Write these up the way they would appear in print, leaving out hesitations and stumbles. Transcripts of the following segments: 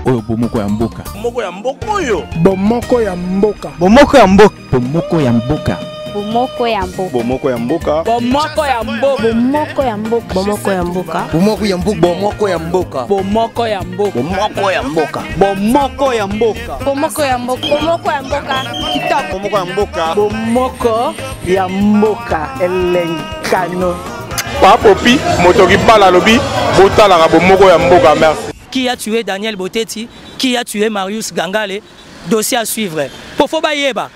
oyo bomoko ya mboka. Bomoko ya mboka oyo. Bomoko ya mboka. Bomoko ya mboka. Bomoko ya mboka. Bomoko ya mboka. Bomoko ya mboka. Bomoko ya mboka. Bomoko ya mboka. Bomoko ya mboka. Bomoko ya mboka. Bomoko ya mboka. Bomoko ya mboka. Bomoko ya mboka. Bomoko ya mboka. Bomoko ya mboka. Bomoko ya mboka. Kitoko. Bomoko ya mboka. Bomoko ya mboka. Elenkano. Papopi, motoki bala lobi, botala bomoko ya mboka, merci. Qui a tué Daniel Boteti? Qui a tué Marius Gangale? Dossier à suivre. Pour faut pas yeba.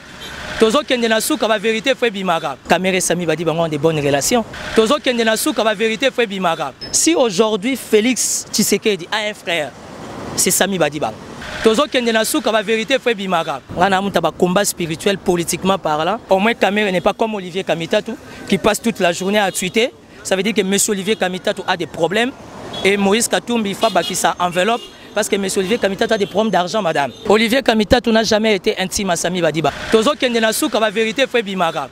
Tozo kende na souka va vérité fait bimara. Kamere Sami Badi Banga ont des bonnes relations. Tozo kende na souka va vérité fait bimara. Si aujourd'hui Félix Tshisekedi a un frère, c'est Sami Badi Banga. Tozo kende na souka va vérité fait bimara. On a un combat spirituel politiquement parlant. Au moins Kamere n'est pas comme Olivier Kamitatu qui passe toute la journée à tweeter. Ça veut dire que M. Olivier Kamitatu a des problèmes. Et Moïse Katumbi Fabaki sa enveloppe parce que M. Olivier Kamitatu a des problèmes d'argent, madame. Olivier Kamitatu n'a jamais été intime à Sami Badiba. Tozo Kendena Souka va vérité fait bimara.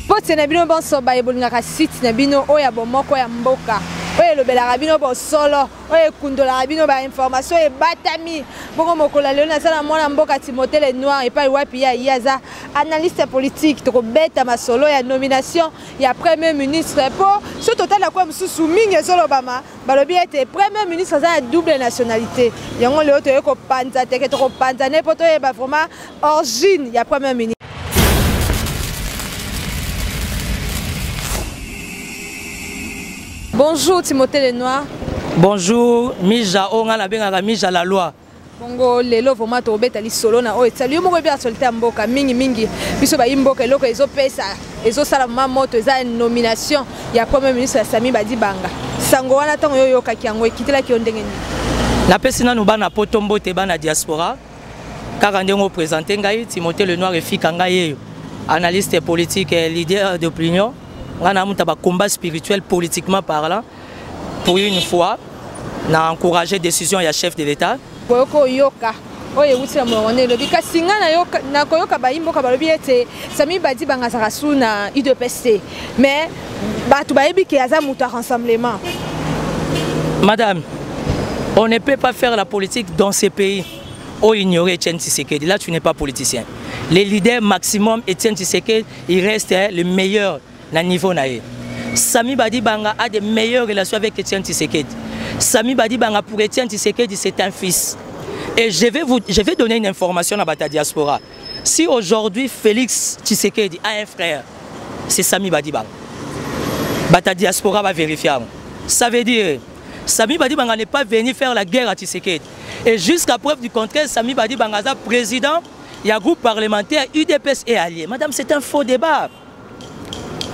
Pote na bino bonso ba ebolingaka site na bino oya bomoko ya mboka. Oye lobelaka bino bo solo, oye kundolaka bino ba information e batami. Bongo mokola leo na sala mwana mboka Timothée le Noir et pas wapi ya yaza analyste politique toko beta masolo ya nomination ya premier ministre po ce total la kwa msusu mingi solo bama balobi ete premier ministre za double nationalité. Yango leo to yeko panza teke toko panza ne poto e ba vraiment origine ya premier ministre. Bonjour Timothée le Noir. Bonjour Mija Onga na benga Mija la loi. Bongo lelo vraiment to beta li solo na o etali mo bien solita mboka mingi biso ba imboka eloko ezo pesa ezo sala moto eza nomination ya premier ministre Sami Badi Banga. Sango wana tango yo yoka yango ekitela ki ondenge ni. Na pesina no bana potombo te bana diaspora. Kaka ndengo présenter ngai Timothée le Noir efika ngai analyste politique et leader d'opinion. On a un combat spirituel politiquement parlant. Pour une fois, on a encouragé décision du chef de l'État. Sami Badi Banga na IDPC. Mais rassemblement. Madame, on ne peut pas faire la politique dans ces pays où ignorer Etienne Tshisekedi. Là, tu n'es pas politicien. Les leaders maximum, Etienne Tshisekedi, il reste le meilleur. Niveau naé. Sami Badi Banga a des meilleures relations avec Etienne Tshisekedi. Sami Badi Banga pour Etienne Tshisekedi c'est un fils. Et je vais donner une information à Bata Diaspora. Si aujourd'hui Félix Tshisekedi a un frère, c'est Sami Badi Banga. Bata Diaspora va vérifier. Ça veut dire Sami Badi Banga n'est pas venu faire la guerre à Tshisekedi. Et jusqu'à preuve du contraire, Sami Badi Banga est président, il y a un groupe parlementaire, UDPS et alliés. Madame, c'est un faux débat.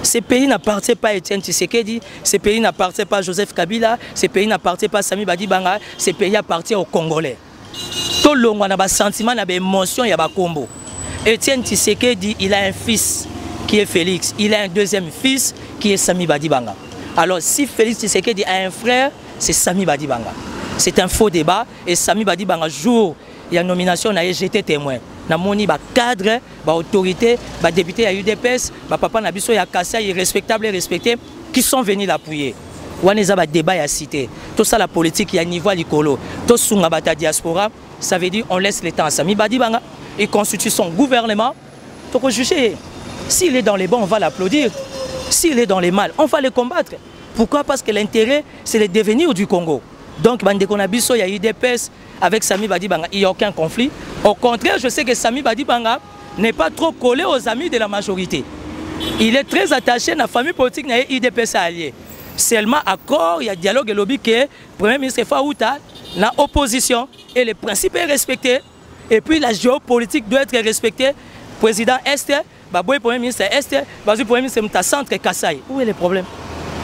Ces pays n'appartiennent pas à Etienne Tshisekedi, ces pays n'appartiennent pas à Joseph Kabila, ces pays n'appartiennent pas à Sami Badi Banga, ces pays appartiennent aux Congolais. Tout le monde a un sentiment, a une émotion, il y a un combo. Etienne Tshisekedi, il a un fils qui est Félix, il a un deuxième fils qui est Sami Badi Banga. Alors si Félix Tshisekedi a un frère, c'est Sami Badi Banga. C'est un faux débat et Sami Badi Banga, jour, il y a une nomination, j'étais témoin. Namoni ba cadre, ba autorité, ba député à UDPS, ba papa Nabiso ya Kassa, irrespectable et respecté, qui sont venus l'appuyer. Waneza ba débat ya cité. Tout ça la politique, il y a niveau à l'icolo. Tout sunga bata diaspora, ça veut dire on laisse le temps à Sami Badi Banga, il constitue son gouvernement. Donc juger. S'il est dans les bons, on va l'applaudir. S'il est dans les mal, on va le combattre. Pourquoi? Parce que l'intérêt, c'est le devenir du Congo. Donc, Bandeko Nabiso, il y a UDPS avec Sami Badi Banga, il n'y a aucun conflit. Au contraire, je sais que Sami Badi Banga n'est pas trop collé aux amis de la majorité. Il est très attaché à la famille politique de UDPS allié. Seulement, accord, il y a dialogue et lobby que le Premier ministre Faouta n'a opposition et le principe est respecté. Et puis, la géopolitique doit être respectée. Président Est, le Premier ministre Est, le Premier ministre Mta Centre Kassai. Où est le problème?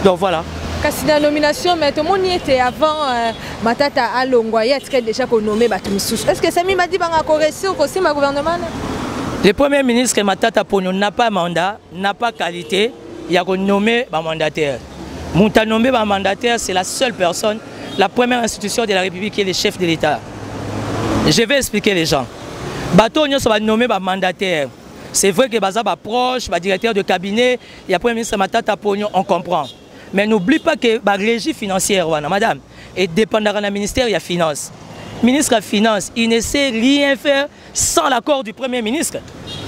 Donc voilà. Kasi la nomination, mais tout le monde y était avant Matata Alongwa, il y a déjà nommé Batumsous. Est-ce que Sami Badi Banga a réussi au ma gouvernement? Le Premier ministre Matata Ponyo n'a pas mandat, n'a pas qualité, il a nommé un mandataire. Mouta nommé un mandataire, c'est la seule personne, la première institution de la République qui est le chef de l'État. Je vais expliquer les gens. Batonyo va nommer un mandataire. C'est vrai que Baza va proche, va directeur de cabinet, il y a Premier ministre Matata Ponyo, on comprend. Mais n'oublie pas que la régie financière, madame, est dépendante du ministère des Finances. Le ministre des Finances, il ne sait rien faire sans l'accord du Premier ministre.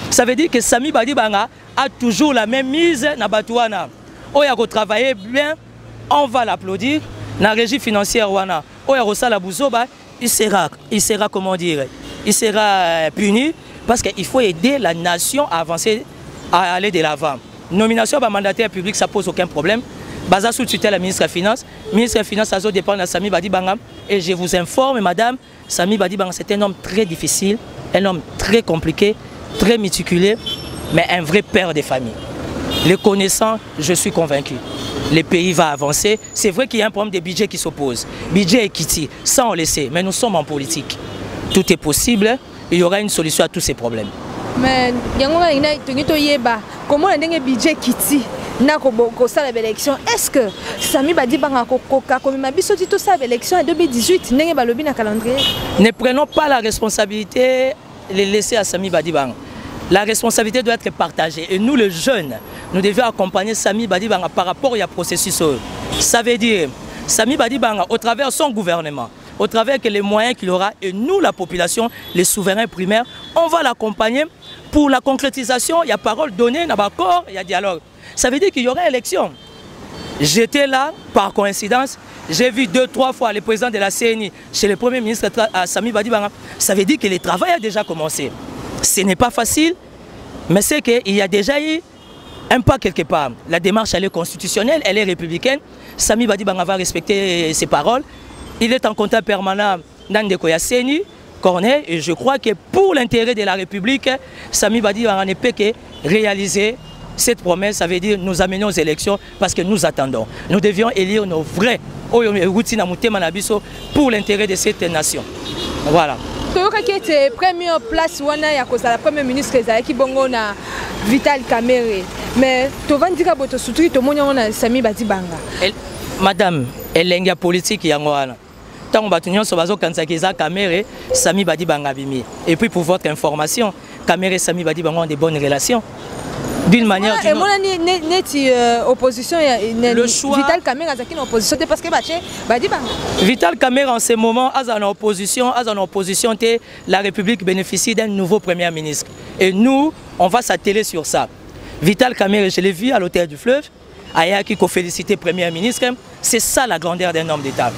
Ça veut dire que Sami Badibanga a toujours la même mise dans Batouana. Oh, il a travaillé bien, on va l'applaudir. Dans la régie financière, oh, il a la Bouzoba, il sera, comment dire, il sera puni parce qu'il faut aider la nation à avancer, à aller de l'avant. Nomination par mandataire public, ça pose aucun problème. Baza sous tutelle la ministre des Finances. Ministre des Finances, ça dépend de Sami Badibanga. Et je vous informe, madame, Sami Badibanga, c'est un homme très difficile, un homme très compliqué, très méticuleux, mais un vrai père de famille. Le connaissant, je suis convaincu. Le pays va avancer. C'est vrai qu'il y a un problème de budget qui s'oppose. Budget equity, ça on le sait, mais nous sommes en politique. Tout est possible, il y aura une solution à tous ces problèmes. Mais comment le budget equity l'élection? Est-ce que Sami Badibanga a l'élection en 2018 calendrier? Ne prenons pas la responsabilité de les laisser à Sami Badibanga. La responsabilité doit être partagée. Et nous, les jeunes, nous devons accompagner Sami Badibanga par rapport au processus. Ça veut dire, Sami Badibanga, au travers de son gouvernement, au travers les moyens qu'il aura, et nous, la population, les souverains primaires, on va l'accompagner pour la concrétisation. Il y a parole donnée, il y a accord, il y a dialogue. Ça veut dire qu'il y aura élection. J'étais là, par coïncidence, j'ai vu 2-3 fois le président de la CNI chez le Premier ministre Sami Badibanga. Ça veut dire que le travail a déjà commencé. Ce n'est pas facile, mais c'est qu'il y a déjà eu un pas quelque part. La démarche, elle est constitutionnelle, elle est républicaine. Sami Badibanga va respecter ses paroles. Il est en contact permanent dans Ndeko ya CNI, Corneille, et je crois que pour l'intérêt de la République, Sami Badibanga ne peut que réaliser cette promesse. Ça veut dire nous amener aux élections parce que nous attendons. Nous devions élire nos vrais pour l'intérêt de cette nation. Voilà. La première place la première ministre qui bongo na Vital Kamerhe, mais tu vas dire que tu as Sami Badibanga. Madame, elle est politique yangoana. Tant que nous sommes Kamerhe, Sami Badibanga bimi. Et puis pour votre information, Kamerhe et Sami Badibanga ont des bonnes relations. D'une manière ou d'une autre. Opposition, le choix. Vital Kamerhe est en opposition parce que Badibanga. Vital Kamerhe en ce moment est en opposition, la République bénéficie d'un nouveau Premier ministre. Et nous, on va s'atteler sur ça. Vital Kamerhe, je l'ai vu à l'hôtel du Fleuve, Ayaki qui félicité le Premier ministre. C'est ça la grandeur d'un homme d'État.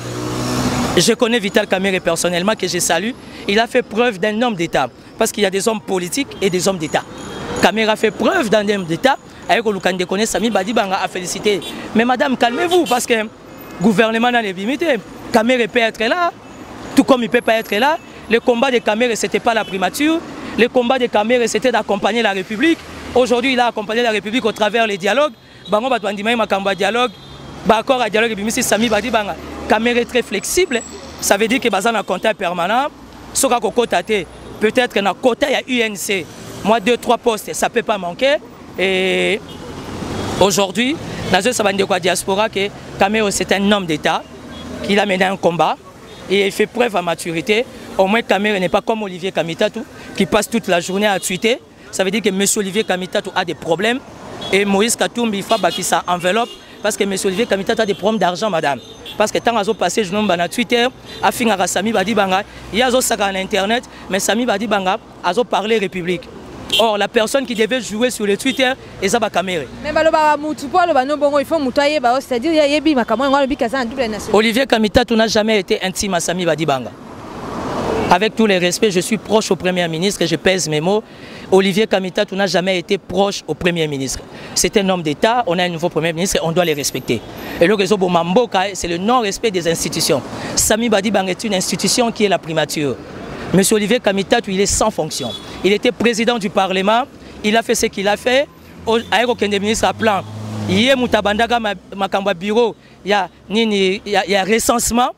Je connais Vital Kamerhe personnellement, que je salue. Il a fait preuve d'un homme d'État. Parce qu'il y a des hommes politiques et des hommes d'État. Kamerhe a fait preuve d'un homme d'État. Avec le connaît Sami Badibanga a félicité. Mais madame, calmez-vous parce que le gouvernement n'a pas limité. Kamerhe peut être là, tout comme il ne peut pas être là. Le combat de Kamerhe, ce n'était pas la primature. Le combat de Kamerhe, c'était d'accompagner la République. Aujourd'hui, il a accompagné la République au travers des dialogues. Bango Batouandima, Makamba dialogue. Accord à dialogue, et Sami Badibanga. Kamerhe est très flexible. Ça veut dire que Bazan a un contact permanent. Soka Kokotate, peut-être que dans le quota, il y a UNC. Moi, 2-3 postes, ça ne peut pas manquer. Et aujourd'hui, dans le diaspora, Kamerhe, c'est un homme d'État qui a mené un combat et il fait preuve à maturité. Au moins, Kamerhe n'est pas comme Olivier Kamitatu qui passe toute la journée à tweeter. Ça veut dire que M. Olivier Kamitatu a des problèmes et Moïse Katumbi, il faut qu'il s'enveloppe parce que M. Olivier Kamitatu a des problèmes d'argent, madame. Parce que tant qu'ils ont passé je nombre sur Twitter, à finir à Sami Badibanga, il y a sur Internet, mais Sami Badibanga a parlé République. Or, la personne qui devait jouer sur le Twitter est Zaba Kamerhe. Mais il faut moutoyer, c'est-à-dire Olivier Kamitatu n'a jamais été intime à Sami Badibanga. Avec tous les respects, je suis proche au Premier ministre et je pèse mes mots. Olivier Kamitatu n'a jamais été proche au Premier ministre. C'est un homme d'État, on a un nouveau Premier ministre et on doit les respecter. Et le réseau Bomamboka, c'est le non-respect des institutions. Sami Badibanga est une institution qui est la primature. Monsieur Olivier Kamitatu, il est sans fonction. Il était président du Parlement, il a fait ce qu'il a fait. Avec aucun des ministres à plan, il y a Moutabandaga, Makamba Bureau, il y a recensement.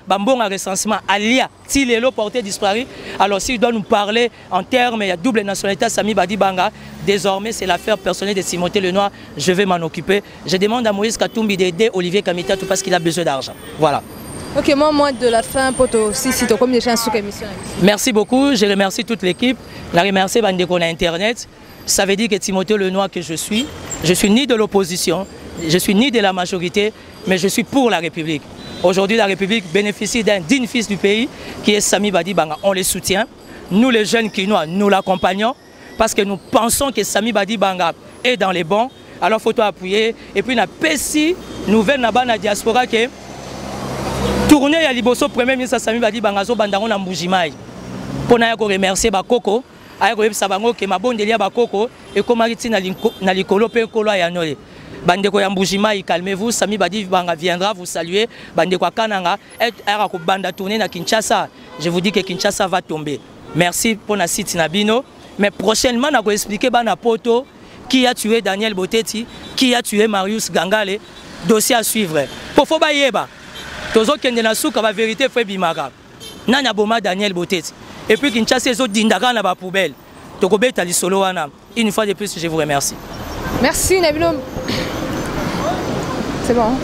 Bambon a recensement, Alia, Tilelo porté disparu. Alors s'il doit nous parler en termes, il y a double nationalité, Sami Badibanga. Désormais, c'est l'affaire personnelle de Timothée Lenoir. Je vais m'en occuper. Je demande à Moïse Katumbi d'aider Olivier Kamitatu parce qu'il a besoin d'argent. Voilà. Ok, moi de la fin, pour si tu as combien de chances sur l'émission? Merci beaucoup. Je remercie toute l'équipe. Je remercie Bandeko Internet. Ça veut dire que Timothée Lenoir que je suis ni de l'opposition, je suis ni de la majorité, mais je suis pour la République. Aujourd'hui, la République bénéficie d'un digne fils du pays qui est Samy Badi Banga. On les soutient. Nous, les jeunes Kinois, nous l'accompagnons parce que nous pensons que Samy Badi Banga est dans les bons. Alors, il faut tout appuyer. Et puis, on a Pessi, nouvelle na diaspora qui tourner à Liboso, Premier ministre Samy Badi Banga, Bandaron na Mbujimai. Pour nous remercier Bakoko, avec Sabango qui m'a bon délire Bakoko et comme Mariti na likolo pe kolo ya noé. Bandeko ya Mbujimai, calmez-vous, Samy Badi Banga viendra vous saluer. Bandeko Kananga era ko banda tourner na Kinshasa. Je vous dis que Kinshasa va tomber. Merci pour la site Nabino, mais prochainement on va expliquer bana poto qui a tué Daniel Boteti, qui a tué Marius Gangale, dossier à suivre. Pour faut ba yeba. Tozo kende na souka ba vérité fait bimaka. Nana boma Daniel Boteti. Et puis Kinshasa les autres dindaka na ba poubelle. Tokobeta li solo wana. Une fois de plus, je vous remercie. Merci Nabino. C'est bon.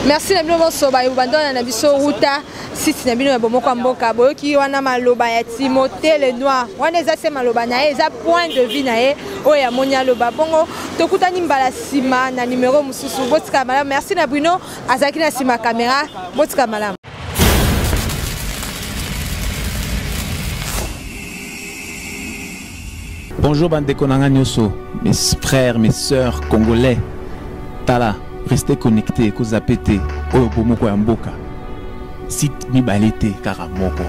Merci Nabino Bosoba ubandona na biso ruta site Nabino ya bomoko mboka boyoki wana maloba ya Timothée le Noir. Wana eza se maloba na eza point de vue na ye oya monya loba bongo tokutani mbala sima na numéro mususu botika malamu. Merci Nabino azaki na sima caméra botika malamu. Bonjour bandeko nanga nyoso, mes frères, mes sœurs congolais. Tala, restez connectés, ko zapete, oyo bomoko ya mboka. Site mibalete karamoko.